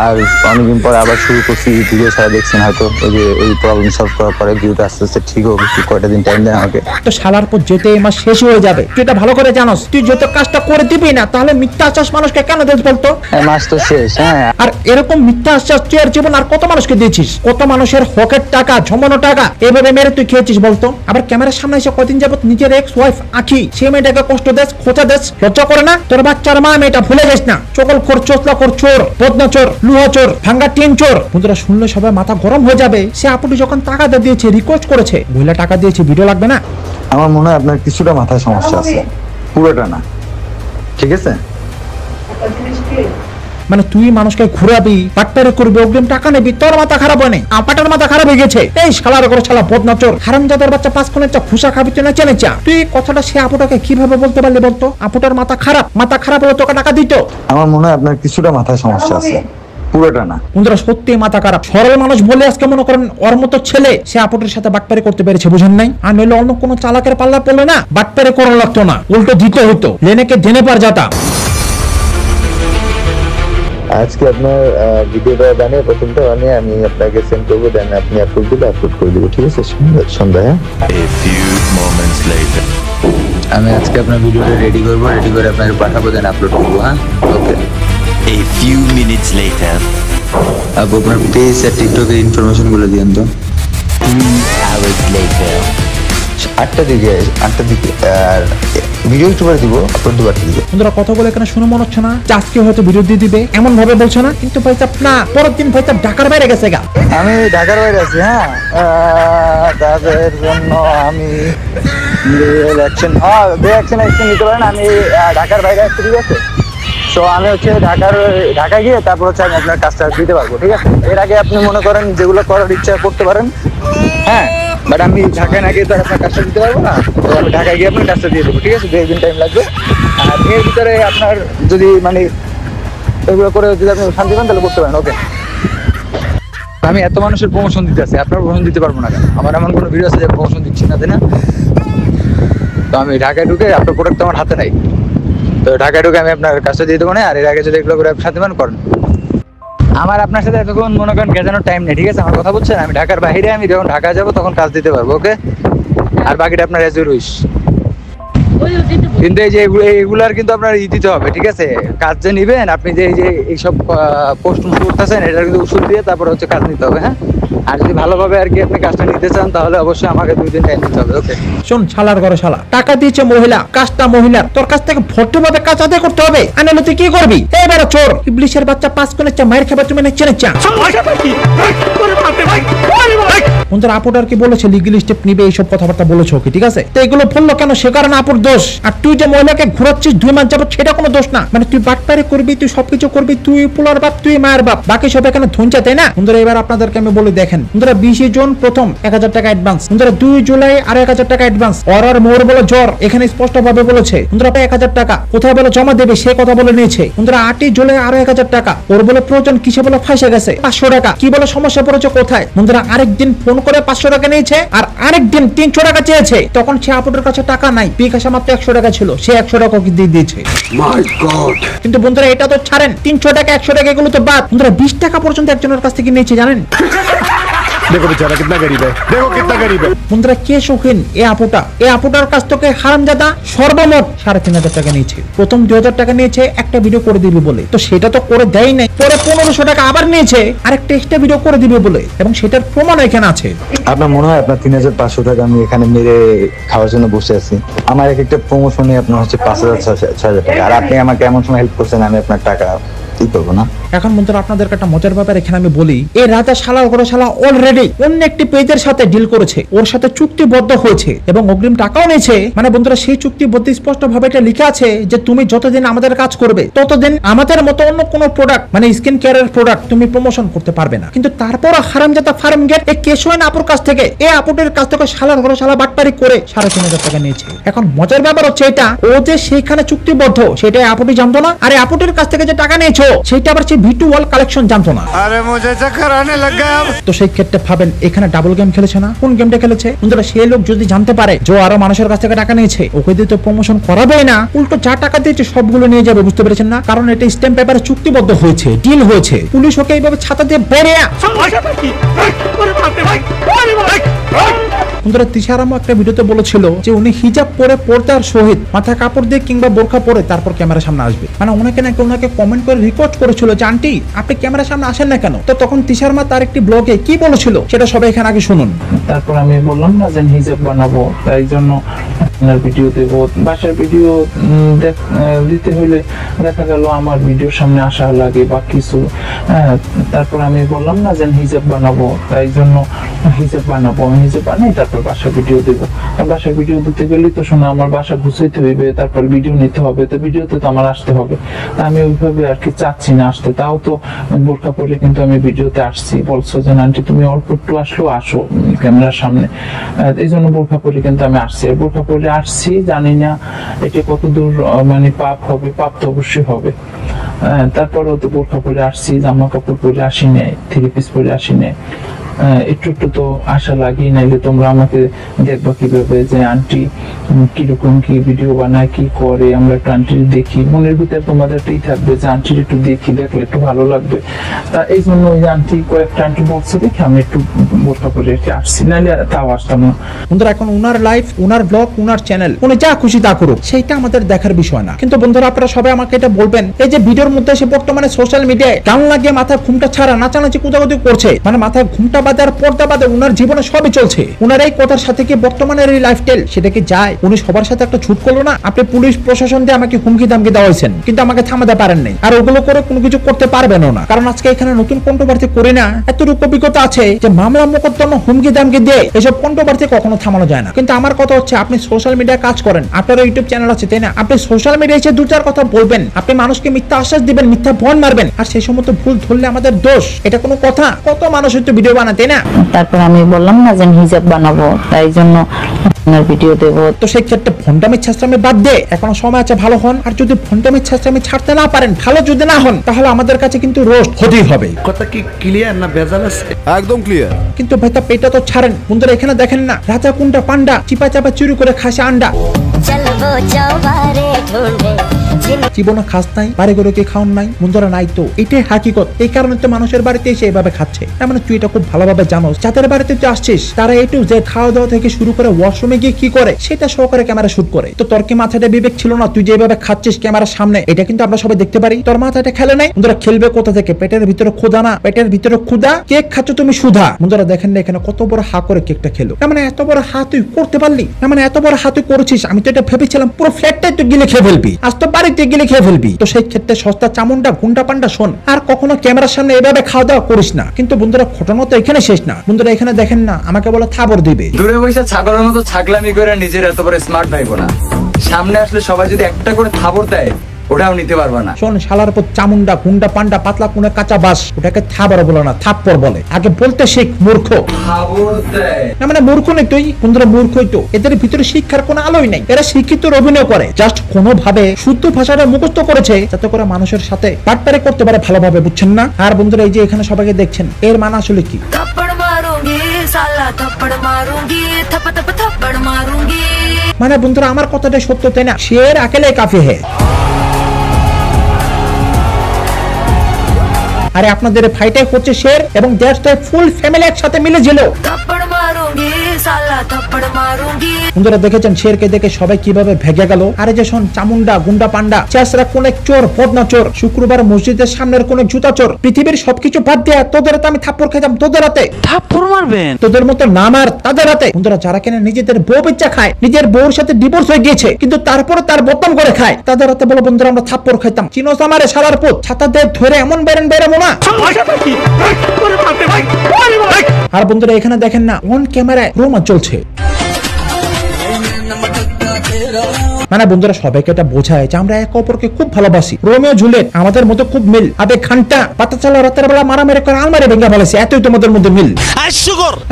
আর অনেকদিন পর আবার শুরু করছি ভিডিও ছাড়া, দেখছেন হয়তো ওই যে ওই প্রবলেম সলভ করার পরে ভিডিওটা আস্তে আস্তে ঠিক হবে, কয়টা দিন টাইম দেন আমাকে। তো শালার পর যেতে এই মাস শেষ হয়ে যাবে, তুই এটা ভালো করে জানোস। তুই যত কাজটা করে দিবি না তাহলে মিথ্যা আশ্বাস মানুষকে কেন দিস বলতো? মাস তো শেষ, হ্যাঁ আর এরকম মিথ্যা আশ্বাস তুই আর জীবন আর কত মানুষকে দিয়েছিস? কত মানুষের হকের টাকা জমানো টাকা এভাবে মেরে তুই খেয়েছিস বলতো? আবার ক্যামেরার সামনে এসে কদিন যাবত নিজের এক্স ওয়াইফ আখি সে মেয়েটাকে কষ্ট দেশ খোঁচা দেশ, লজ্জা করে না? তোর বাচ্চার মা মেয়েটা ভুলে যাস না, চকল খোর চোতলা খোর চোর বদনা চোর লুহা চোর ভাঙ্গা টিন চোর। বন্ধুরা শুনলে সবাই মাথা গরম হয়ে যাবে। সে আপুটি যখন টাকা দিয়েছে রিকোয়েস্ট করেছে, মহিলা টাকা দিয়েছে ভিডিও লাগবে না? আমার মনে হয় আপনার কিছুটা মাথায় সমস্যা আছে, পুরোটা না, ঠিক আছে? মানে তুই মানুষকে ঘুরাবি বাটপারে করবি অগ্রিম টাকা নেবি, তোর মাথা খারাপ হয় নাই, আপাটার মাথা খারাপ হয়ে গেছে। এই শালার করে শালা বদনা চোর হারামজাদার বাচ্চা 5 কোণের চা খুশা খাবি তুই না চেনে চা। তুই কথাটা সে আপুটাকে কিভাবে বলতে পারলি বলতো? আপুটার মাথা খারাপ, মাথা খারাপ হলে তোকে টাকা দিত। আমার মনে হয় আপনার কিছুটা মাথায় সমস্যা আছে, পুরোটা না। বন্ধুরা সত্যি মাথা খারাপ। সরল মানুষ বলে আজকে মনে করেন ওর মতো ছেলে সে আপুটির সাথে বাটপারি করতে পেরেছে, বুঝেন নাই? আর নইলে অন্য কোনো চালাকের পাল্লা পড়লে না বাটপারি করা লাগতো না, উল্টো দিতে হতো, লেনেকে দেনে পার যাতা। আজকে আপনার ভিডিওটা বানিয়ে প্রথমটা বানিয়ে আমি আপনাকে সেন্ড করবো, দেন আপনি আপলোড দিলে আপলোড করে দেবো, ঠিক আছে? সন্ধ্যায়। আমি আজকে আপনার ভিডিওটা রেডি করবো, রেডি করে আপনাকে পাঠাবো, দেন আপলোড করবো। হ্যাঁ ওকে। A few minutes later. আপু আপনার পেজ আর টিকটকের ইনফরমেশন গুলো দিয়েন তো। 2 hours later. 8টার দিকে আর ভিডিও একটু পরে দিব, আপলোড দিব 8টার দিকে। বন্ধুরা কথা বলে এখানে শুনে মনে হচ্ছে না যে আজকে হয়তো ভিডিও দিয়ে দিবে, এমন ভাবে বলছে না, কিন্তু ভাই চাপ না, পরের দিন ভাই চাপ ঢাকার বাইরে গেছে গা। আমি ঢাকার বাইরে আছি, হ্যাঁ, তাদের জন্য আমি অ্যাকশন নিতে পারেন। আমি ঢাকার বাইরে আসছি, ঠিক আছে? তো আমি হচ্ছে ঢাকা গিয়ে তারপর হচ্ছে আমি আপনার কাজটা দিতে পারবো, ঠিক আছে? এর আগে আপনি মনে করেন যেগুলো করার ইচ্ছা করতে পারেন, হ্যাঁ, বাট আমি ঢাকায় না গিয়ে তো আপনার কাজটা দিতে পারবো না। তো আমি ঢাকায় গিয়ে আপনার কাজটা দিয়ে দেবো, ঠিক আছে? 2 দিন টাইম লাগবে। আর এর ভিতরে আপনার যদি মানে এগুলো করে যদি আপনি শান্তি পান তাহলে করতে পারেন, ওকে? আমি এত মানুষের প্রমোশন দিতে আছি, আপনার প্রমোশন দিতে পারবো না কেন? আমার এমন কোনো ভিডিও আছে যে প্রমোশন দিচ্ছি না, তাই না? তো আমি ঢাকায় ঢুকে আপনার প্রোডাক্ট আমার হাতে নাই, তো ঢাকায় ঢুকে আমি আপনার কাজটা দিয়ে দেবো না। আর এর আগে যদি এগুলো করে শান্তি পান করেন, আমার আপনার সাথে এতক্ষণ মনে করেন গেজানোর টাইম নেই, ঠিক আছে? আমার কথা বলছেন, আমি ঢাকার বাইরে, আমি যখন ঢাকা যাবো তখন কাজ দিতে পারবো, ওকে? আর বাকিটা আপনার অ্যাজ ইউর উইশ। কিন্তু এই যে এগুলার কিন্তু আপনার দিতে হবে, ঠিক আছে? কাজ যে নিবেন আপনি, যে এই যে এইসব পোস্ট করতেছেন, এটার কিন্তু উসুল দিয়ে তারপর হচ্ছে কাজ নিতে হবে, হ্যাঁ? আর যদি ভালোভাবে আর কি আপনি কাজটা নিতে চান তাহলে অবশ্যই আমাকে 2 দিন টাইম দিতে হবে, ওকে? শোন শালার ঘরে শালা, টাকা দিয়েছে মহিলা, কাজটা মহিলার, তোর কাছ থেকে ভদ্রভাবে কাজ আদায় করতে হবে, আনালে তুই কি করবি? এবারে চোর ইবলিশের বাচ্চা 5 কোণের চা মায়ের খাবার তুমি না চেনে চা। বন্ধুরা আপুটার কি বলেছে লিগ্যাল স্টেপ নিবে, এইসব কথাবার্তা বলেছো কি, ঠিক আছে? তো এগুলো বললো কেন? সে কারণে আপুর দোষ। আর তুই যে মহিলাকে ঘুরাচ্ছিস 2 মাস যাবত, সেটা কোনো দোষ না। মানে তুই বাটপারে করবি, তুই সবকিছু করবি, তুই পোলার বাপ, তুই মায়ের বাপ, বাকি সব এখানে ধুনচা, তাই না? বন্ধুরা এবার আপনাদেরকে আমি বলে দেখেন, বন্ধুরা 20 জুন প্রথম 1000 টাকা অ্যাডভান্স, বন্ধুরা 2 জুলাই আর 1000 টাকা অ্যাডভান্স। আর মোর বলে জ্বর, এখানে স্পষ্ট ভাবে বলেছে। বন্ধুরা 1000 টাকা কোথায় বলে জমা দেবে সে কথা বলে নিয়েছে। বন্ধুরা 8 জুলাই আরো 1000 টাকা, ওর বলে প্রয়োজন কিসে বলে ফাঁসে গেছে 500 টাকা, কি বলে সমস্যা পড়েছে কোথায়। বন্ধুরা আরেকদিন ফোন করে 500 টাকা নিয়েছে, আর আরেকদিন 300 টাকা চেয়েছে, তখন সে আপুদের কাছে টাকা নাই, বিকাশে মাত্র 100 টাকা ছিল, সে 100 টাকা কি দিয়ে দিয়েছে। মাই গড! কিন্তু বন্ধুরা এটা তো ছাড়েন, 300 টাকা 100 টাকা এগুলো তো বাদ, বন্ধুরা 20 টাকা পর্যন্ত একজনের কাছ থেকে নিয়েছে, জানেন? देखो बेचारा कितना गरीब है, देखो कितना गरीब है। বন্ধুরা কে শৌখিন? এই আপুটার কাছ থেকে হারামজাদা সর্বমোট 3500 টাকা নিয়েছে। প্রথম 2000 টাকা নিয়েছে একটা ভিডিও করে দিবে বলে, তো সেটা তো করে দেয় নাই। পরে 1500 টাকা আবার নিয়েছে আরেকটা এক্সট্রা ভিডিও করে দিবে বলে, এবং সেটার প্রমাণ এখানে আছে। আপনার মনে হয় আপনার 3500 টাকা আমি এখানে মেরে খাওয়ার জন্য বসে আছি? আমার একটা প্রমোশনে আপনার হচ্ছে 5000-6000 টাকা, আর আপনি আমাকে এমন সময় হেল্প করছেন, আমি আপনার টাকা কি করবো না? এখন বন্ধুরা আপনাদের একটা মজার ব্যাপার এখানে আমি বলি, এই রাজা শালার ঘরে শালা অলরেডি অন্য একটি পেজের সাথে ডিল করেছে, ওর সাথে চুক্তিবদ্ধ হয়েছে এবং অগ্রিম টাকাও নিয়েছে। মানে বন্ধুরা সেই চুক্তিবদ্ধ স্পষ্ট ভাবে এটা লেখা আছে যে তুমি যতদিন আমাদের কাজ করবে ততদিন আমাদের মতো অন্য কোনো প্রোডাক্ট, মানে স্কিন কেয়ারের প্রোডাক্ট তুমি প্রমোশন করতে পারবে না। কিন্তু তারপর হারামজাদা ফার্ম গেট এই কেশওয়ান আপুর কাছ থেকে, এই আপুদের কাছ থেকে শালার ঘরে শালা বাটপারি করে 3500 টাকা নিয়েছে। এখন মজার ব্যাপার হচ্ছে এটা, ও যে সেখানে চুক্তিবদ্ধ সেটাই আপুটি জানতো না, আর আপুটির কাছ থেকে যে টাকা নিয়েছো সেটা আবার সেই ভিটু ওয়াল কালেকশন জানতো না। अरे मुझे चक्कर आने लग गया। তো সেই ক্ষেত্রে ভাবেন এখানে ডাবল গেম খেলেছে না? কোন গেমটা খেলেছে? বন্ধুরা সেই লোক যদি জানতে পারে যে আরো মানুষের কাছ থেকে টাকা নিয়েছে, ওকে দিয়ে তো প্রমোশন করাবেই না, উল্টো যা টাকা দিয়েছে সবগুলো নিয়ে যাবে, বুঝতে পেরেছেন না? কারণ এটা স্ট্যাম্প পেপারে চুক্তিবদ্ধ হয়েছে, ডিল হয়েছে। পুলিশ ওকে এইভাবে ছাতা দিয়ে বেড়ে বন্ধুরা তিশারামও একটা ভিডিওতে বলেছিল যে উনি হিজাব পরে পর্দার সহিত মাথা কাপড় দিয়ে কিংবা বোরখা পরে তারপর ক্যামেরার সামনে আসবে। মানে ওনাকে কমেন্ট করে রিকোয়েস্ট করেছিল যে আন্টি আপনি ক্যামেরার সামনে আসেন না কেন? তো তখন তিশারামা তার একটি ব্লগে কি বলেছিল সেটা সবাই এখানে আগে শুনুন। তারপর আমি বললাম না যে হিজাব বানাবো, তাই জন্য আপনার ভিডিও দেব, বাসার ভিডিও দিতে হলে দেখা গেল আমার ভিডিওর সামনে আসা লাগে বা কিছু। তারপর আমি বললাম না যে হিজাব বানাবো, তাই জন্য হিজাব বানাবো, আমি হিজাব বানাই তারপর বাসার ভিডিও দেবো। বাসার ভিডিও দিতে গেলে তো শোনা আমার বাসা গুছাইতে হইবে, তারপর ভিডিও নিতে হবে, তো ভিডিওতে তো আমার আসতে হবে। তা আমি ওইভাবে আর কি চাচ্ছি না আসতে, তাও তো বোরখা পরে কিন্তু আমি ভিডিওতে আসছি। বলছো যে আন্টি তুমি অল্প একটু আসো ক্যামেরার সামনে, এই জন্য বোরখা পরে কিন্তু আমি আসছি। বোরখা পরে আসছি, জানি না এটা কত দূর মানে পাপ হবে, পাপ তো অবশ্যই হবে। তারপরেও তো বোরখা পরে আসছি, জামা কাপড় পরে আসি নাই, 3 পিস পরে আসি নাই, একটু তো আশা লাগেই, নাইলে তোমরা আমাকে দেখবা কিভাবে যে আন্টি কিরকম কি ভিডিও বানায়, কি করে, আমরা একটু আন্টির দেখি, মনের ভিতরে তোমাদের একটাই থাকবে যে আন্টির একটু দেখি, দেখলে একটু ভালো লাগবে। তা এই জন্য ওই আন্টি কয়েকটা আন্টি বলছে দেখে আমি একটু বোরকা পরে আসছি, নাহলে তাও আসতাম না। বন্ধুরা এখন উনার লাইফ, উনার ব্লগ, উনার চ্যানেল, উনি যা খুশি তা করুক, সেইটা আমাদের দেখার বিষয় না। কিন্তু বন্ধুরা আপনারা সবাই আমাকে এটা বলবেন, এই যে ভিডিওর মধ্যে এসে বর্তমানে সোশ্যাল মিডিয়ায় গান লাগিয়ে মাথায় ঘুমটা ছাড়া নাচানাচি কুদাকুদি করছে, মানে মাথায় ঘুমটা বাদে আর পর্দা বাদে উনার জীবনে সবই চলছে, উনার এই কথার সাথে কি বর্তমানের এই লাইফস্টাইল সেটা কি যায়? উনি সবার সাথে একটা ছুট করলো না? আপনি পুলিশ প্রশাসন দিয়ে আমাকে হুমকি দামকি দেওয়া হয়েছেন, কিন্তু আমাকে থামাতে পারেন নাই, আর ওগুলো করে কোনো কিছু করতে পারবেনও না, কারণ আজকে এখানে নতুন কন্ট্রোভার্সি করে না এতটুকু অভিজ্ঞতা আছে যে মামলা মোকদ্দমা হুমকি দামকি দিয়ে এসব কন্ট্রোভার্সি কখনো থামানো যায় না। কিন্তু আমার কথা হচ্ছে, আপনি সোশ্যাল মিডিয়ায় কাজ করেন, আপনার ইউটিউব চ্যানেল আছে তাই না? আপনি সোশ্যাল মিডিয়ায় এসে দু চার কথা বলবেন, আপনি মানুষকে মিথ্যা আশ্বাস দিবেন, মিথ্যা বন মারবেন, আর সেই সমস্ত ভুল ধরলে আমাদের দোষ, এটা কোনো কথা? কত মানুষ হচ্ছে ভিডিও বানাতে না? তারপর আমি বললাম না যে হিজাব বানাবো, তাই জন্য ভিডিও দেবো। তো সেই ক্ষেত্রে ফোনটামি ছাত্রামি বাদ দিয়ে এখনো সময় আছে, ভালো হন। আর যদি ফোনটামি ছাত্রামি ছাড়তে না পারেন, ভালো যদি না হন, তাহলে আমাদের কাছে কিন্তু রোস্ট হতেই হবে। কথা কি ক্লিয়ার না ভেজাল আছে? একদম ক্লিয়ার। কিন্তু ভাইটা পেটা তো ছাড়েন। বন্ধুরা এখানে দেখেন না, রাজা কুন্ডা পান্ডা চিপা চাপা চুরি করে খাসে আন্ডা। জীবনে খাস নাই, বাড়ি করে কি খাওয়ান নাই? বন্ধুরা নাই তো, এটাই হাকিকত। এই কারণে তো মানুষের বাড়িতে এসে এভাবে খাচ্ছে। মানে তুই এটা খুব ভালোভাবে জানোস, যাদের বাড়িতে তুই আসছিস তারা একটু যে খাওয়া দাওয়া থেকে শুরু করে ওয়াশরুমে গিয়ে কি করে সেটা সহকারে ক্যামেরা শুট করে। তো তোর কি মাথাটা বিবেক ছিল না? তুই যেভাবে খাচ্ছিস ক্যামেরার সামনে, এটা কিন্তু আমরা সবাই দেখতে পারি। তোর মাথাটা খেলে নাই। বন্ধুরা খেলবে কোথা থেকে? পেটের ভিতরে ক্ষুধা না, পেটের ভিতরে ক্ষুধা। কেক খাচ্ছ তুমি সুধা। বন্ধুরা দেখেন না এখানে কত বড় হা করে কেকটা খেলো। মানে এত বড় হা তুই করতে পারলি? মানে এত বড় হা তুই করেছিস, আমি তো এটা ভেবেছিলাম পুরো ফ্ল্যাটটাই তুই গিলে খেয়ে ফেলবি, আজ তো বাড়িতে গিলে খেয়ে ফেলবি। তো সেই ক্ষেত্রে সস্তা চামুন্ডা গুন্ডা পান্ডা শোন, আর কখনো ক্যামেরার সামনে এভাবে খাওয়া দাওয়া করিস না। কিন্তু বন্ধুরা ঘটনা তো এখানে শেষ না। বন্ধুরা এখানে দেখেন না, আমাকে বলে থাবর দিবে। দূরে বসে ছাগলের মতো ছাগলামি করে নিজের এত বড় স্মার্ট ভাইবো না, সামনে আসলে সবাই যদি একটা করে থাবর দেয় ওটাও নিতে পারবা না। শোন শালার পর চামুন্ডা গুন্ডা পান্ডা পাতলা কোনে কাঁচা বাস, ওটাকে থাবর বলে না, থাপ্পর বলে। আগে বলতে শেখ মূর্খ। থাবর দেয় না মানে মূর্খ নেই তুই। বন্ধুরা মূর্খই তো, এদের ভিতরে শিক্ষার কোনো আলোই নাই। এরা শিক্ষিত অভিনয় করে, জাস্ট কোনো ভাবে শুদ্ধ ভাষাটা মুখস্থ করেছে যাতে করে মানুষের সাথে বাটপারি করতে পারে ভালোভাবে, বুঝছেন না? আর বন্ধুরা এই যে এখানে সবাইকে দেখছেন, এর মানে আসলে কি? মানে বন্ধুরা আমার কথাটা সত্য তাই না? শের আকেলে কাফি হে। আরে আপনাদের ফাইটে হচ্ছে শের এবং দ্যাটস দ্য ফুল ফ্যামিলি একসাথে মিলে ছিল। বন্ধুরা দেখেছেন শেরকে দেখে সবাই কিভাবে ভেগে গেল। আরে যে শোন চামুন্ডা গুন্ডা পান্ডা চেসরা কোন এক চোর, বদনা চোর, শুক্রবার মসজিদের সামনের কোন জুতা চোর, পৃথিবীর সবকিছু বাদ দিয়ে তোদের হাতে আমি থাপ্পড় খেতাম। তোদের হাতে থাপ্পড় মারবেন? তোদের মতো নাম আর তাদের হাতে। বন্ধুরা যারা কিনা নিজেদের বউ বাচ্চা খায়, নিজের বউর সাথে ডিভোর্স হয়ে গিয়েছে কিন্তু তারপরে তার বদনাম করে খায়, তাদের হাতে বলো বন্ধুরা আমরা থাপ্পড় খাইতাম। চিনোস আমারে শালার পুত, ছাতা দিয়ে ধরে এমন বেরেন না। আর বন্ধুরা এখানে দেখেন না, অন ক্যামেরায় রোমাঞ্চ চলছে। মানে বন্ধুরা সবাইকে এটা বোঝায় যে আমরা এক অপরকে খুব ভালোবাসি। রোমিও জুলিয়েট আমাদের মধ্যে খুব মিল। আবে ঘন্টা পাতা চালা রাতের বেলা মারামারি করে আলমারি ভেঙে ফেলেছে, এতই তোমাদের মধ্যে মিল।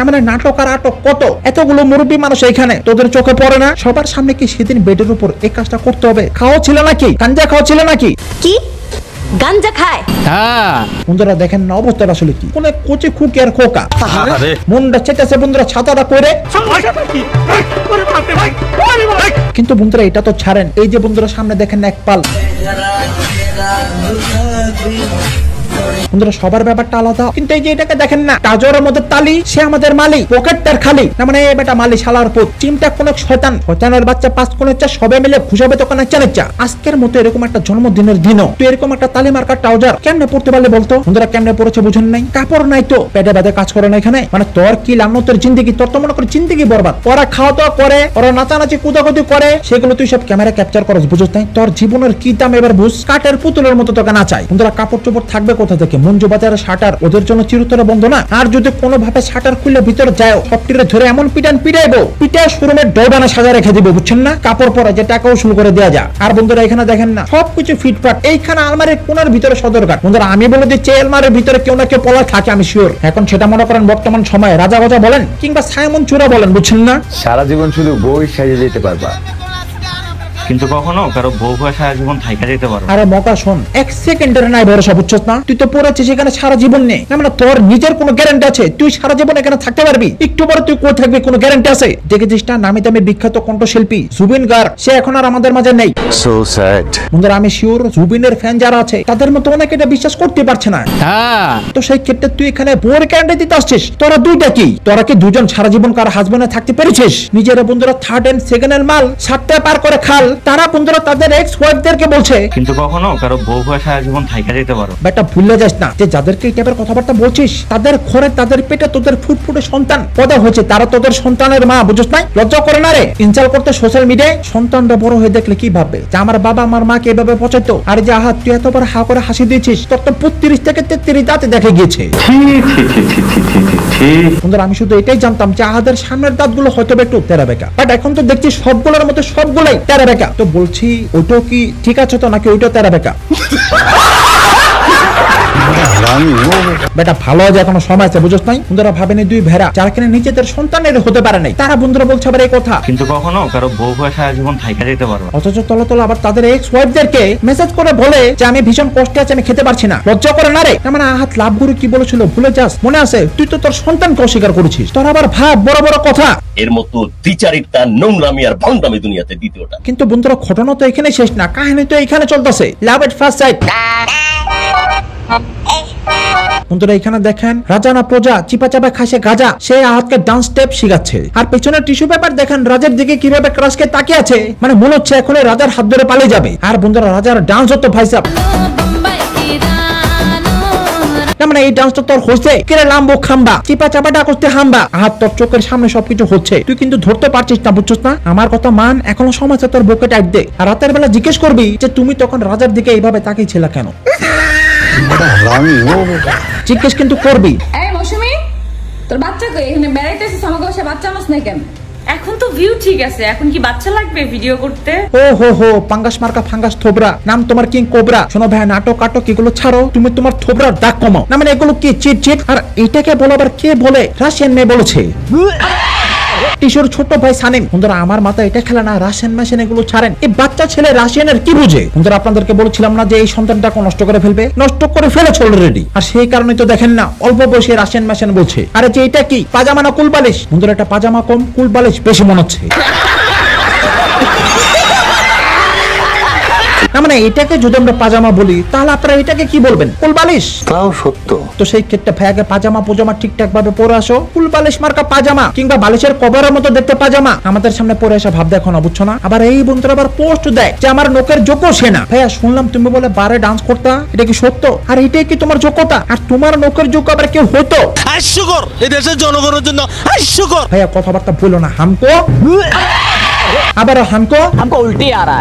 মানে নাটক আর আটক কত, এতগুলো মুরব্বী মানুষ এখানে, তোদের চোখে পড়ে না? সবার সামনে কি সেদিন বেডের উপর এই কাজটা করতে হবে? খাওয়া ছিল নাকি? গাঞ্জা খাওয়া ছিল নাকি? কি গাঞ্জা খায়? হ্যাঁ বন্ধুরা দেখেন না অবস্থাটা আসলে কি? কোন কোচে খুকি আর খোকা মুন্ডা চেটেছে বন্ধুরা ছাতাটা করে। কিন্তু বন্ধুরা এটা তো ছাড়েন, এই যে বন্ধুরা সামনে দেখেন এক পাল। বন্ধুরা সবার ব্যাপারটা আলাদা, কিন্তু এই যে এটাকে দেখেন না, কাজরের মধ্যে তালি, সে আমাদের মালিক, পকেট তার খালি। না মানে বেটা মালি শালার পুত, চিমটা কোন শয়তান, শয়তানের বাচ্চা পাঁচ কোন চা সবে মিলে ঘুষাবে দোকানে চালেচা। আজকের মতো এরকম একটা জন্মদিনের দিনও তুই এরকম একটা তালি মার্কা ট্রাউজার কেমনে পড়তে পারলে বলতো? বন্ধুরা কেমনে পড়েছে বুঝুন নাই? কাপড় নাই তো, পেটে বেঁধে কাজ করে না এখানে। মানে তোর কি লানো তোর জিন্দগি, তোর তো মনে করে জিন্দগি বরবাদ। ওরা খাওয়া দাওয়া করে, ওরা নাচানাচি কুদাকুদি করে, সেগুলো তুই সব ক্যামেরা ক্যাপচার করস, বুঝছ নাই? তোর জীবনের কি দাম এবার বুঝ। কাঠের পুতুলের মতো তোকে নাচাই। বন্ধুরা কাপড় চোপড় থাকবে কোথা থেকে? মঞ্জু বাজারের শাটার ওদের জন্য চিরতরে বন্ধ না। আর যদি কোনোভাবে শাটার খুলে ভিতরে যায়, সবটিরে ধরে এমন পিটাইবো, পিটায় শোরুমের ডোরবানা সাজা রেখে দিবে, বুঝছেন না? কাপড় পরে যে টাকা উসুল করে দেওয়া যায়। আর বন্ধুরা এখানে দেখেন না সবকিছু ফিটফাট। এইখানে আলমারির কোনার ভিতরে সদরঘাট। বন্ধুরা আমি বলে দিচ্ছি আলমারির ভিতরে কেউ না কেউ পলা থাকে, আমি শিওর। এখন সেটা মনে করেন বর্তমান সময়ে রাজা গজা বলেন কিংবা সাইমন চূড়া বলেন, বুঝছেন না? সারা জীবন শুধু বই সাজিয়ে যেতে পারবা, কিন্তু কখনো কারো বউ হয়ে সারা জীবন থাইকা যেতে পারো। আরে মকা শোন, 1 সেকেন্ডের নাই ভরসা, বুঝছস না? তুই তো পড়েছিস এখানে সারা জীবন নেই, না মানে তোর নিজের কোনো গ্যারান্টি আছে তুই সারা জীবন এখানে থাকতে পারবি? একটু পরে তুই কোথায় থাকবি কোনো গ্যারান্টি আছে? দেখেছিস না নামি দামি বিখ্যাত কণ্ঠশিল্পী জুবিন গার্গ, সে এখন আর আমাদের মাঝে নেই। So sad. বন্ধুরা আমি শিওর জুবিনের ফ্যান যারা আছে তাদের মতো অনেকে এটা বিশ্বাস করতে পারছে না। তো সেই ক্ষেত্রে তুই এখানে বোর গ্যারান্টি দিতে আসছিস? তোরা দুইটা কি, তোরা কি দুজন সারা জীবন কার হাজবেন্ডে থাকতে পেরেছিস? নিজেরা বন্ধুরা থার্ড এন্ড সেকেন্ড এর মাল সাতটা পার করে খাল, তারা বন্ধুরা তাদের এক্স ওয়াইফদেরকে বলছে কিন্তু কখনো কারো বউ হয়ে সারা জীবন থাইকা যেতে পারো। বেটা ভুলে যাস না যে যাদেরকে এই টাইপের কথাবার্তা বলছিস তাদের ঘরে তাদের পেটে তোদের ফুটফুটে সন্তান পয়দা হয়েছে, তারা তোদের সন্তানের মা, বুঝছ না? লজ্জা করে না রে ইনস্টল করতে সোশ্যাল মিডিয়ায়? সন্তানরা বড় হয়ে দেখলে কি ভাববে যে আমার বাবা আমার মাকে এভাবে পচাইতো? আর যে আহা তুই এতবার হা করে হাসি দিয়েছিস, তোর তো 32 থেকে 33 দাঁতে দেখে গিয়েছে। বন্ধুরা আমি শুধু এটাই জানতাম যে আহাদের সামনের দাঁতগুলো হয়তো একটু তেরা বেকা, বাট এখন তো দেখছি সবগুলোর মধ্যে সবগুলাই তেরা বেকা। তো বলছি ওইটাও কি ঠিক আছে তো, নাকি ওইটাও তেরা বেকা? বেটা ভালো আছে, এখনো সময় আছে, বুঝছ নাই? বন্ধুরা ভাবেনি দুই ভেড়া যারা কিনা নিজেদের সন্তানের হতে পারে নাই, তারা বন্ধুরা বলছে আবার এই কথা কিন্তু কখনো কারো বউ হয়ে সারা জীবন থাইকা যেতে পারো। অথচ তলা তলা আবার তাদের এক্স ওয়াইফদেরকে মেসেজ করে বলে যে আমি ভীষণ কষ্টে আছি, আমি খেতে পারছি না। লজ্জা করে না রে? মানে আহাত লাভগুরু কি বলেছিল ভুলে যাস? মনে আছে? তুই তো তোর সন্তানকে অস্বীকার করেছিস, তোর আবার ভাব বড় বড় কথা। এর মতো দ্বিচারিতা নোংরামি আর ভণ্ডামি দুনিয়াতে দ্বিতীয়টা। কিন্তু বন্ধুরা ঘটনা তো এখানে শেষ না, কাহিনী তো এখানে চলতেছে। লাভ এট ফার্স্ট সাইট। বন্ধুরা এখানে দেখেন রাজা না প্রজা চিপা চাপা খাসে গাজা, সে আহাতকে ডান্স স্টেপ শিখাচ্ছে, আর পেছনে টিস্যু পেপার দেখেন রাজার দিকে কিভাবে ক্রাশকে তাকিয়ে আছে, মানে মনে হচ্ছে এখন রাজার হাত ধরে পালিয়ে যাবে। আর বন্ধুরা রাজার ডান্স হতো ভাইসাব, না মানে এই ডান্সটা তোর হচ্ছে কেরে লাম্বো খাম্বা চিপা চাপাটা করতে হাম্বা। হাত তোর চোখের সামনে সবকিছু হচ্ছে, তুই কিন্তু ধরতে পারছিস না, বুঝছিস না? আমার কথা মান, এখনো সময় আছে তোর বুকে টাইট দে। আর রাতের বেলা জিজ্ঞেস করবি যে তুমি তখন রাজার দিকে এইভাবে তাকিয়েছিল কেন, জিজ্ঞেস কিন্তু করবি। এই মৌসুমী তোর বাচ্চা কই? এখানে বেড়াইতেছিস, আমাকে বসে বাচ্চা আনছ না কেন? এখন তো ভিউ ঠিক আছে, এখন কি বাচ্চা লাগবে ভিডিও করতে? ও হো হো পাঙ্গাস মার্কা ফাঙ্গাস থোবরা, নাম তোমার কিং কোবরা। শোনো ভাই নাটক কাটক এগুলো ছাড়ো, তুমি তোমার থোবরার দাগ কমাও, না মানে এগুলো কি চিট চিট। আর এটাকে বলো আবার কে বলে? রাশিয়ান মেয়ে বলেছে। টিশোর ছোট ভাই সানিম। বন্ধুরা আমার মাথা এটা খেলে না, রাশিয়ান মেশিন এগুলো ছাড়েন, এই বাচ্চা ছেলে রাশিয়ানের কি বুঝে? বন্ধুরা আপনাদেরকে বলেছিলাম না যে এই সন্তানটাকে নষ্ট করে ফেলবে, নষ্ট করে ফেলেছে অলরেডি। আর সেই কারণে তো দেখেন না অল্প বয়সে রাশিয়ান মেশিন বলছে। আরে যে এটা কি পাজামা না কুল বালিশ? বন্ধুরা এটা পাজামা কম, কুল বালিশ বেশি মনে হচ্ছে। মানে এটাকে যদি আমরা পাজামা বলি তাহলে আপনারা এটাকে কি বলবেন? কুল বালিশ? তাও সত্য। তো সেই ক্ষেত্রে ভাইয়াকে পাজামা পোজামা ঠিকঠাক ভাবে পরে আসো, কুল বালিশ মার্কা পাজামা কিংবা বালিশের কভারের মতো দেখতে পাজামা আমাদের সামনে পরে আসা ভাব দেখো না, বুঝছো না? আবার এই বন্ধুরা আবার পোস্ট দেয় যে আমার নোকের যোগ্য সে না। ভাইয়া শুনলাম তুমি বলে বারে ডান্স করতা, এটা কি সত্য? আর এটাই কি তোমার যোগ্যতা? আর তোমার নোকের যোগ্য আবার কেউ হতো? হাস্যকর, এই দেশের জনগণের জন্য হাস্যকর। ভাইয়া কথাবার্তা বলো না, হামকো আবার হামকো উল্টি আ রা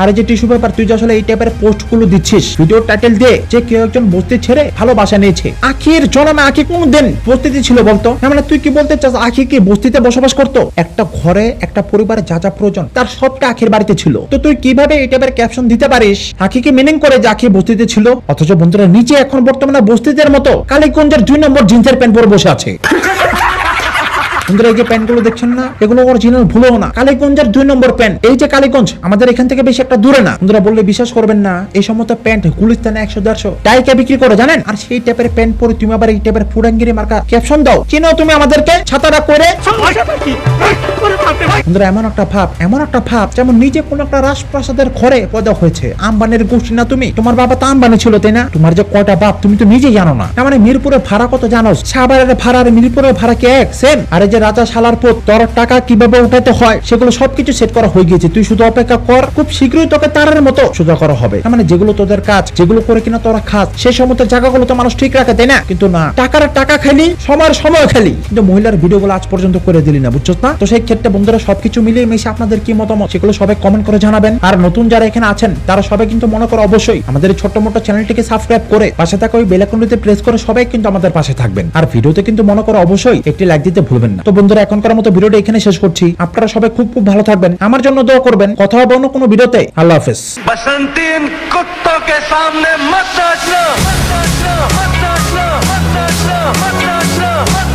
আরে যে টিস্যু পেপার তুই যে আসলে এই টাইপের পোস্ট গুলো দিচ্ছিস, ভিডিও টাইটেল দে যে কেউ একজন বস্তি ছেড়ে ভালোবাসা নিয়েছে। আখির জন্মে আখি কোনদিন বস্তিতে ছিল বলতো? মানে তুই কি বলতে চাস আখি কি বস্তিতে বসবাস করতো? একটা ঘরে একটা পরিবারে যা যা প্রয়োজন তার সবটা আখির বাড়িতে ছিল। তো তুই কিভাবে এই টাইপের ক্যাপশন দিতে পারিস আখিকে মিনিং করে যে আখি বস্তিতে ছিল? অথচ বন্ধুরা নিচে এখন বর্তমানে বস্তিদের মতো কালীগঞ্জের 2 নম্বর জিন্সের প্যান্ট পরে বসে আছে। বন্ধুরা এই যে প্যান্ট গুলো দেখছেন না, এগুলো অরিজিনাল ভুলেও না, কালীগঞ্জের 2 নম্বর প্যান্ট। এই যে কালীগঞ্জ আমাদের এখান থেকে বেশি একটা দূরে না। বন্ধুরা বললে বিশ্বাস করবেন না, এই সমস্ত প্যান্ট গুলিস্তানে 100-150 টাইকে বিক্রি করে জানেন। আর সেই টাইপের প্যান্ট পরে তুমি আবার এই টাইপের ফুডাঙ্গিরি মার্কা ক্যাপশন দাও, চিনো তুমি আমাদেরকে ছাতাটা করে? বন্ধুরা এমন একটা ভাব যেমন নিজে কোন একটা রাজপ্রাসাদের ঘরে পয়দা হয়েছে। আম্বানির গোষ্ঠী না তুমি? তোমার বাবা তো আম্বানি ছিল তাই না? তোমার যে কয়টা বাপ তুমি তো নিজেই জানো না। মানে মিরপুরের ভাড়া কত জানো? সাভারের ভাড়া আর মিরপুরের ভাড়া কি এক সেম? আরে যে রাজা শালার পুত, তোর টাকা কিভাবে উঠাতে হয় সেগুলো সবকিছু সেট করা হয়ে গিয়েছে, তুই শুধু অপেক্ষা কর, খুব শীঘ্রই তোকে তারের মতো সোজা করা হবে। মানে যেগুলো তোদের কাজ, যেগুলো করে কিনা তোরা খাস, সেই সমস্ত জায়গাগুলো তো মানুষ ঠিক রাখে তাই না? কিন্তু না, টাকা খালি, সময়ের সময় খালি, কিন্তু মহিলার ভিডিওগুলো আজ পর্যন্ত করে দিলি না, বুঝছো না? তো সেই ক্ষেত্রে বন্ধুরা সবকিছু মিলিয়ে মিশে আপনাদের কি মতামত সেগুলো সবাই কমেন্ট করে জানাবেন। আর নতুন যারা এখানে আছেন তারা সবাই কিন্তু মনে করো অবশ্যই আমাদের এই ছোট্ট মোটো চ্যানেলটিকে সাবস্ক্রাইব করে পাশে থাকা ওই বেল আইকনটিতে প্রেস করে সবাই কিন্তু আমাদের পাশে থাকবেন। আর ভিডিওতে কিন্তু মনে করো অবশ্যই একটি লাইক দিতে ভুলবেন না। তো বন্ধুরা এখনকার মতো ভিডিওটা এখানে শেষ করছি। আপনারা সবাই খুব ভালো থাকবেন, আমার জন্য দোয়া করবেন। কথা হবে অন্য কোনো ভিডিওতে। আল্লাহ হাফেজ। बसंती इन कुत्तों के सामने मत नाचना, मत नाचना, मत नाचना, मत नाचना, मत नाचना, मत